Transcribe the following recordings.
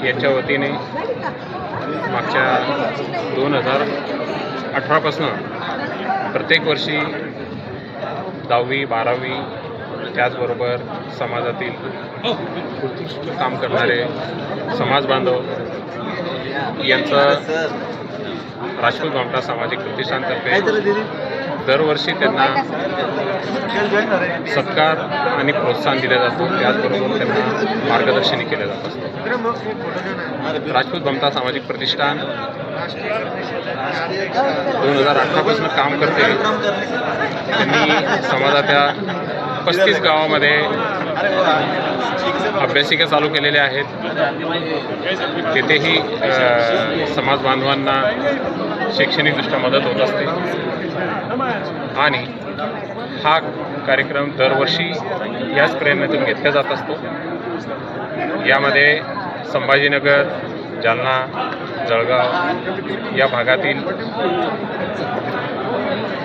यांच्या वतीने मागच्या 2018पासून प्रत्येक वर्षी 10वी 12वी त्याचबरोबर समाजातील काम करणारे समाज बांधव यांचं राजपूत भामटा सामाजिक प्रतिष्ठानतर्फे दरवर्षी त्यांना सत्कार आणि प्रोत्साहन दिले जातं, त्याचबरोबर त्यांना मार्गदर्शनही केलं जात असतं. राजपूत भामटा सामाजिक प्रतिष्ठान 2018पासून काम करते. त्यांनी समाजाच्या 35 गावामध्ये अभ्यासिका चालू केलेल्या आहेत. तेथेही समाज बांधवांना शैक्षणिकदृष्ट्या मदत होत असते आणि हा कार्यक्रम दरवर्षी याच प्रेरणेतून घेतला जात असतो. यामध्ये संभाजीनगर, जालना, जळगाव या भागातील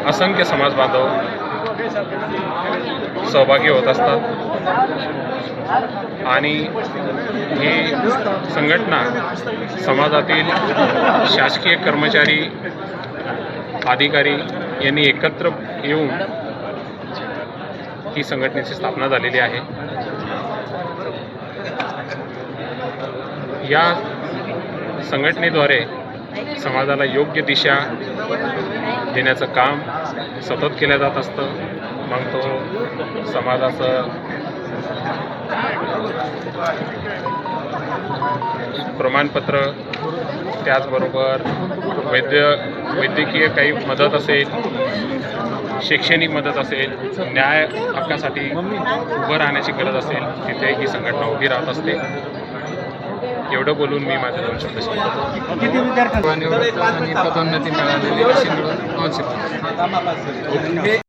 असंख्य समाज बांधव सहभागी होत असतात आणि ही संघटना समाजातील शासकीय कर्मचारी, अधिकारी यांनी एकत्र येऊन ही संघटनेची स्थापना झालेली आहे. या संघटनेद्वारे समाजाला योग्य दिशा देण्याचं काम सतत केलं जात असतं. मग तो समाजाचं प्रमाणपत्र, त्याचबरोबर वैद्यकीय काही मदत असेल, शैक्षणिक मदत असेल, न्याय हक्कासाठी उभं राहण्याची गरज असेल, तिथे ही संघटना उभी राहत असते. एवढं बोलून मी माझे 2 शब्द सांगतो. किती विद्यार्थ्यांना निवृत्त आणि पदोन्नती मिळालेली अशी मिळून 900.